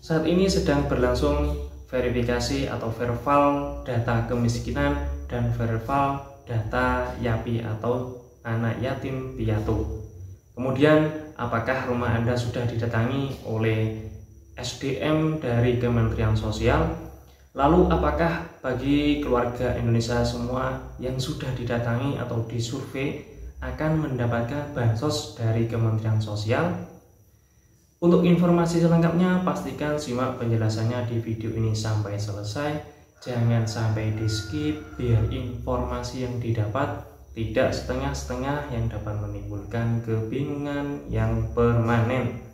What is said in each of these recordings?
Saat ini sedang berlangsung verifikasi atau verval data kemiskinan dan verval data YAPI atau anak yatim piatu. Kemudian, apakah rumah Anda sudah didatangi oleh SDM dari Kementerian Sosial? Lalu apakah bagi keluarga Indonesia semua yang sudah didatangi atau disurvei akan mendapatkan bansos dari Kementerian Sosial? Untuk informasi selengkapnya, pastikan simak penjelasannya di video ini sampai selesai. Jangan sampai di skip, biar informasi yang didapat tidak setengah-setengah yang dapat menimbulkan kebingungan yang permanen.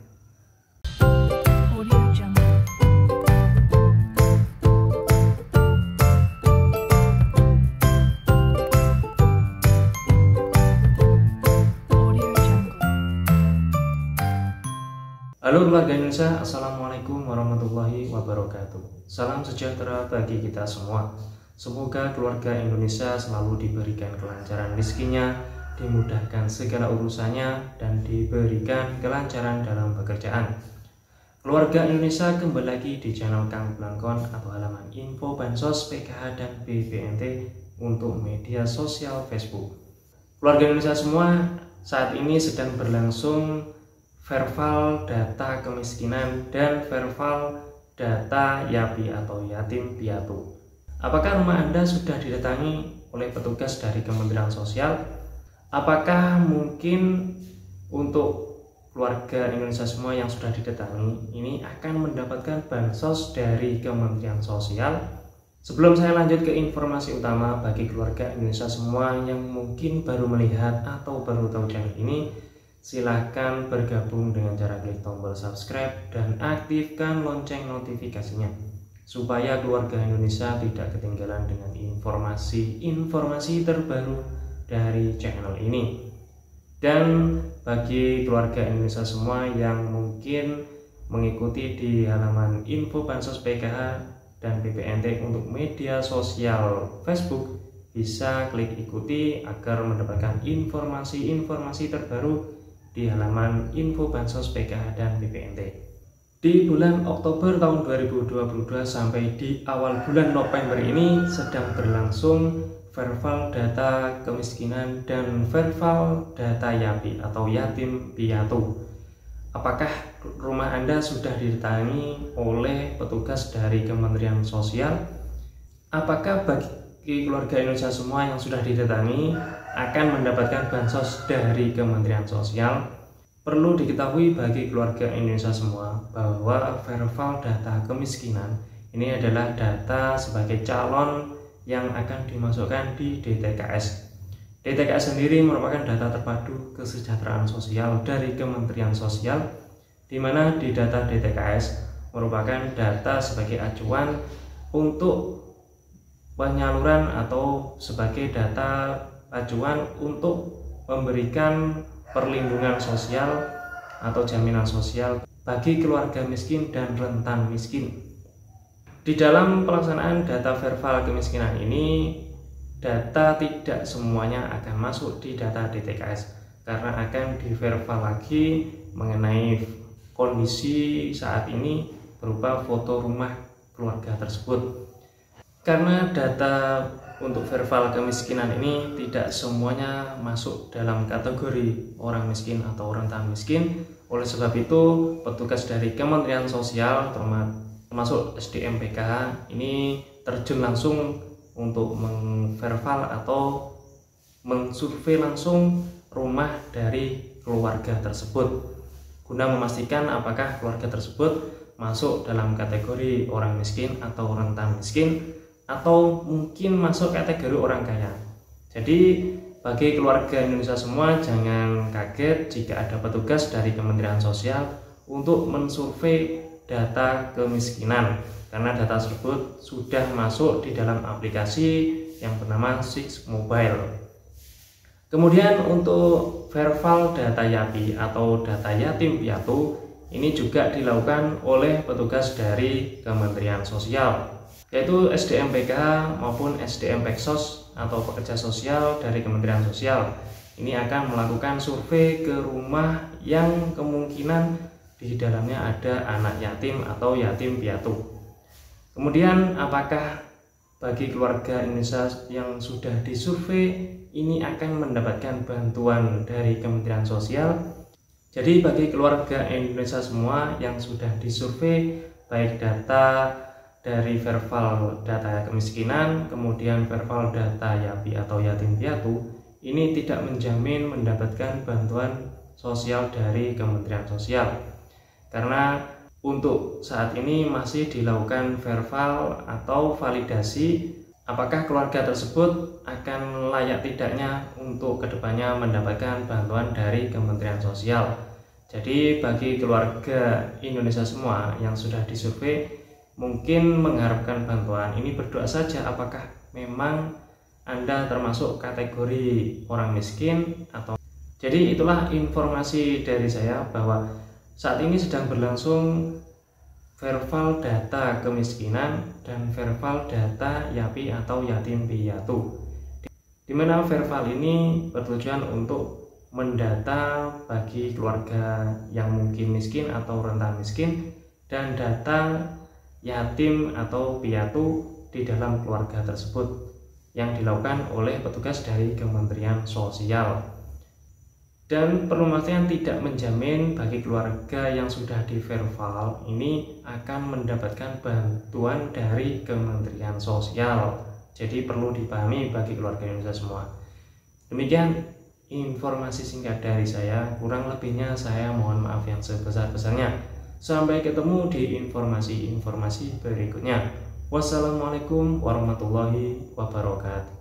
Halo keluarga Indonesia, Assalamualaikum warahmatullahi wabarakatuh. Salam sejahtera bagi kita semua. Semoga keluarga Indonesia selalu diberikan kelancaran rezekinya, dimudahkan segala urusannya, dan diberikan kelancaran dalam pekerjaan. Keluarga Indonesia, kembali lagi di channel Kang Blangkon atau halaman info bansos PKH dan BPNT untuk media sosial Facebook. Keluarga Indonesia semua, saat ini sedang berlangsung verval data kemiskinan dan verval data YAPI atau yatim piatu. Apakah rumah Anda sudah didatangi oleh petugas dari Kementerian Sosial? Apakah mungkin untuk keluarga Indonesia semua yang sudah didatangi ini akan mendapatkan bansos dari Kementerian Sosial? Sebelum saya lanjut ke informasi utama bagi keluarga Indonesia semua yang mungkin baru melihat atau baru tahu channel ini, silahkan bergabung dengan cara klik tombol subscribe dan aktifkan lonceng notifikasinya supaya keluarga Indonesia tidak ketinggalan dengan informasi terbaru dari channel ini. Dan bagi keluarga Indonesia semua yang mungkin mengikuti di halaman info bansos PKH dan BPNT untuk media sosial Facebook, bisa klik ikuti agar mendapatkan informasi terbaru di halaman info bansos PKH dan BPNT. Di bulan Oktober tahun 2022 sampai di awal bulan November ini sedang berlangsung verval data kemiskinan dan verval data YAPI atau yatim piatu. Apakah rumah Anda sudah didatangi oleh petugas dari Kementerian Sosial? Apakah bagi keluarga Indonesia semua yang sudah didatangi akan mendapatkan bansos dari Kementerian Sosial? Perlu diketahui bagi keluarga Indonesia semua bahwa verval data kemiskinan ini adalah data sebagai calon yang akan dimasukkan di DTKS. DTKS sendiri merupakan data terpadu kesejahteraan sosial dari Kementerian Sosial, di mana di data DTKS merupakan data sebagai acuan untuk penyaluran atau sebagai data acuan untuk memberikan perlindungan sosial atau jaminan sosial bagi keluarga miskin dan rentan miskin. Di dalam pelaksanaan data verval kemiskinan ini, data tidak semuanya akan masuk di data DTKS karena akan diverval lagi mengenai kondisi saat ini berupa foto rumah keluarga tersebut. Karena data untuk verval kemiskinan ini tidak semuanya masuk dalam kategori orang miskin atau rentan miskin. Oleh sebab itu, petugas dari Kementerian Sosial termasuk SDM PKH ini terjun langsung untuk mengverval atau mensurvei langsung rumah dari keluarga tersebut guna memastikan apakah keluarga tersebut masuk dalam kategori orang miskin atau rentan miskin, atau mungkin masuk kategori orang kaya. Jadi bagi keluarga Indonesia semua, jangan kaget jika ada petugas dari Kementerian Sosial untuk mensurvei data kemiskinan, karena data tersebut sudah masuk di dalam aplikasi yang bernama Six Mobile. Kemudian untuk verval data YAPI atau data yatim piatu ini juga dilakukan oleh petugas dari Kementerian Sosial, yaitu SDM PKH maupun SDM Peksos atau pekerja sosial dari Kementerian Sosial. Ini akan melakukan survei ke rumah yang kemungkinan di dalamnya ada anak yatim atau yatim piatu. Kemudian apakah bagi keluarga Indonesia yang sudah disurvei ini akan mendapatkan bantuan dari Kementerian Sosial? Jadi bagi keluarga Indonesia semua yang sudah disurvei, baik data dari verval data kemiskinan, kemudian verval data YAPI atau yatim piatu, ini tidak menjamin mendapatkan bantuan sosial dari Kementerian Sosial. Karena untuk saat ini masih dilakukan verval atau validasi apakah keluarga tersebut akan layak tidaknya untuk kedepannya mendapatkan bantuan dari Kementerian Sosial. Jadi bagi keluarga Indonesia semua yang sudah disurvei mungkin mengharapkan bantuan, ini berdoa saja apakah memang Anda termasuk kategori orang miskin atau. Jadi itulah informasi dari saya bahwa saat ini sedang berlangsung verval data kemiskinan dan verval data YAPI atau yatim piatu, di mana verval ini bertujuan untuk mendata bagi keluarga yang mungkin miskin atau rentan miskin dan data yatim atau piatu di dalam keluarga tersebut yang dilakukan oleh petugas dari Kementerian Sosial. Dan perlu memastikan tidak menjamin bagi keluarga yang sudah di verval ini akan mendapatkan bantuan dari Kementerian Sosial. Jadi perlu dipahami bagi keluarga Indonesia semua. Demikian informasi singkat dari saya, kurang lebihnya saya mohon maaf yang sebesar-besarnya. Sampai ketemu di informasi-informasi berikutnya. Wassalamualaikum warahmatullahi wabarakatuh.